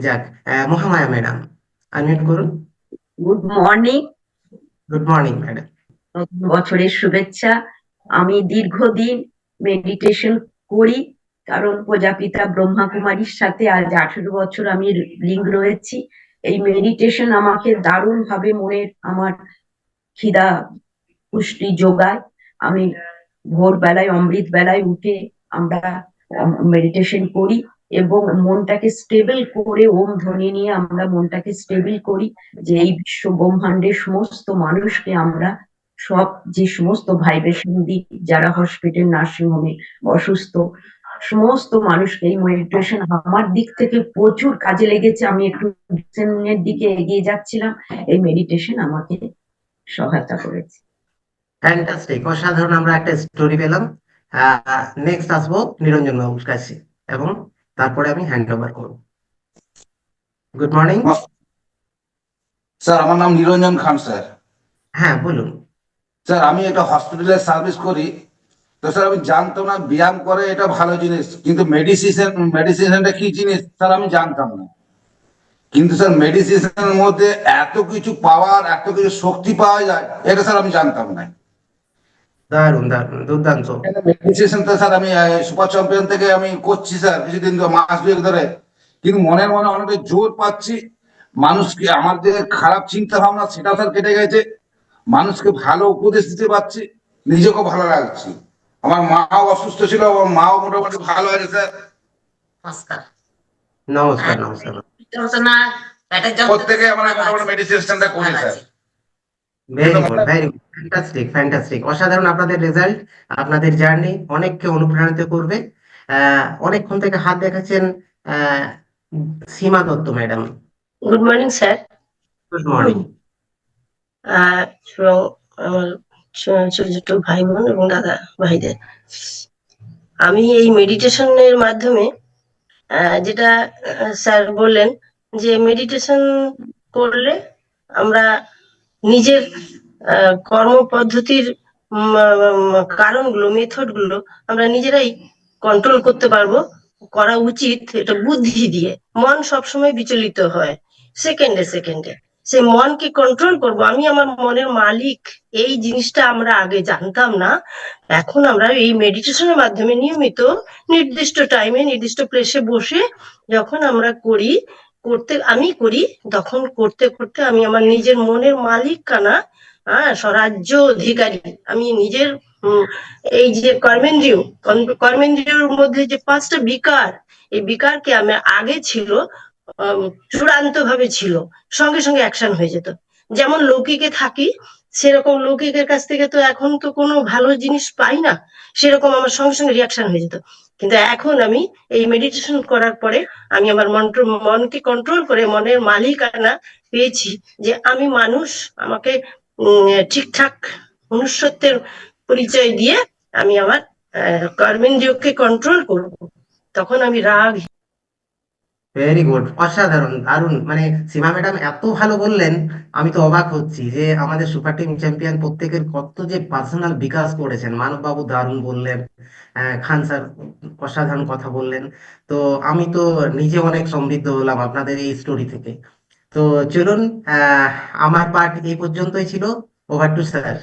যাক, Mahamaya madam, unmute করুন। Good morning. Good morning madam. নতুন বছরের শুভেচ্ছা। আমি দীর্ঘদিন মেডিটেশন করি, কারণ প্রজাপিতা ব্রহ্মা কুমারীর সাথে আজ 18 বছর আমি লিঙ্ক রয়েছি। এই মেডিটেশন আমাকে দারুণ ভাবে আমার খিদা পুষ্টি যোগায়। আমি ভোর বেলায় অমৃত বেলায় উঠে আমরা মেডিটেশন করি এবং মনটাকে স্টেবল করে ওম ধ্বনি নিয়ে আমরা মনটাকে স্টেবল করি, যে এই বিশ্ব ব্রহ্মাণ্ডের সমস্ত মানুষকে আমরা সব যে সমস্ত ভাইব্রেশন দিই, যারা হসপিটাল নার্সিং হোমে অসুস্থ, সমস্ত মানুষকে এই মেডিটেশন আমার দিক থেকে প্রচুর কাজে লেগেছে। আমি একটু ডিসেশনের দিকে এগিয়ে যাচ্ছিলাম, এই মেডিটেশন আমাকে সহায়তা করেছে। ফ্যান্টাস্টিক, অসাধারণ, আমরা একটা স্টোরি পেলাম। নেক্সট আসবো নিরঞ্জন বাবুর কাছে, এবং তারপরে আমি হ্যান্ড ওভার করবো। Good morning. স্যার, আমার নাম নিরঞ্জন খান স্যার। হ্যাঁ, বলুন। স্যার, আমি একটা হসপিটালে সার্ভিস করি। তো স্যার, আমি জানতাম না ব্যায়াম করে এটা ভালো জিনিস, কিন্তু মেডিসিনটা কি জিনিস স্যার আমি জানতাম না। কিন্তু স্যার, মেডিসিনের মধ্যে এত কিছু পাওয়ার, এত কিছু শক্তি পাওয়া যায়, এটা স্যার আমি জানতাম না। দারুণ দারুণ, দুর্দান্ত। মেডিসিন তো স্যার আমি সুপার চ্যাম্পিয়ন থেকে আমি করছি স্যার কিছুদিন ধরে, মাস দুয়েক ধরে। কিন্তু মনে মনে অনেকটা জোর পাচ্ছি। মানুষকে আমার যে খারাপ চিন্তা ভাবনা সেটাও স্যার কেটে গেছে। মানুষকে ভালো উপদেশ দিতে পারছি, নিজেকেও ভালো লাগছে। আমার মাও অসুস্থ ছিল, আমার মাও মোটামুটি ভালো আছে স্যার। নমস্কার। নমস্কার নমস্কার। যন্ত্রণা, পেটের প্রত্যেকে আমরা যন্ত্রণা মোটামুটি মেডিটেশনটা করি স্যার। কিন্তু very good, very good, fantastic fantastic, অসাধারণ আপনাদের রেজাল্ট। আপনাদের জার্নি অনেককে অনুপ্রাণিত করবে। অনেকক্ষণ থেকে হাত দেখাচ্ছেন আহ, Seema Dutta madam. Good morning sir. Good morning. এবং আমার ছোট ছোট ভাই বোন এবং দাদা ভাইদের, আমি এই মেডিটেশনের মাধ্যমে যেটা স্যার বললেন, যে মেডিটেশন করলে আমরা নিজের কর্ম পদ্ধতির কারণগুলো, মেথডগুলো আমরা নিজেরাই কন্ট্রোল করতে পারবো। করা উচিত এটা বুদ্ধি দিয়ে। মন সবসময় বিচলিত হয় সেকেন্ডে সেকেন্ডে। সেই মনকে কন্ট্রোল করব, আমি আমার মনের মালিক। এই জিনিসটা আমরা আগে জানতাম না। এখন আমরা এই মেডিটেশনের মাধ্যমে নিয়মিত নির্দিষ্ট টাইমে নির্দিষ্ট প্লেসে বসে যখন আমরা আমি করি, তখন করতে করতে আমি আমার নিজের মনের মালিকানা, স্বরাজ্য অধিকারী। আমি নিজের এই যে কর্মেন্দ্রিয়র মধ্যে যে 5টা বিকার, এই বিকারকে আমি আগে ছিল চূড়ান্ত ভাবে ছিল, সঙ্গে সঙ্গে অ্যাকশন হয়ে যেত। যেমন লৌকিকে থাকি, সেরকম লৌকিকের কাছ থেকে তো এখন তো কোনো ভালো জিনিস পাই না, সেরকম আমার সঙ্গে সঙ্গে রিয়াকশন হয়ে যেত। কিন্তু এখন আমি এই মেডিটেশন করার পরে আমি আমার মনকে কন্ট্রোল করে মনের মালিকানা পেয়েছি, যে আমি মানুষ, আমাকে ঠিকঠাক মনুষ্যত্বের পরিচয় দিয়ে আমি আমার কর্মেন্দ্রিয়কে কন্ট্রোল করব। তখন আমি রাগ। ভেরি গুড, অসাধারণ, দারুণ। মানে সীমা ম্যাডাম এত ভালো বললেন, আমি তো অবাক হচ্ছি যে আমাদের সুপার টিম চ্যাম্পিয়ন প্রত্যেকের কত যে পার্সোনাল বিকাশ করেছেন। মানব বাবু দারুণ বললেন, খান স্যার অসাধারণ কথা বললেন। তো আমি তো নিজে অনেক সমৃদ্ধ হলাম আপনাদের এই স্টোরি থেকে। তো চলুন, আহ আমার পার্ট এই পর্যন্তই ছিল। Over to sir.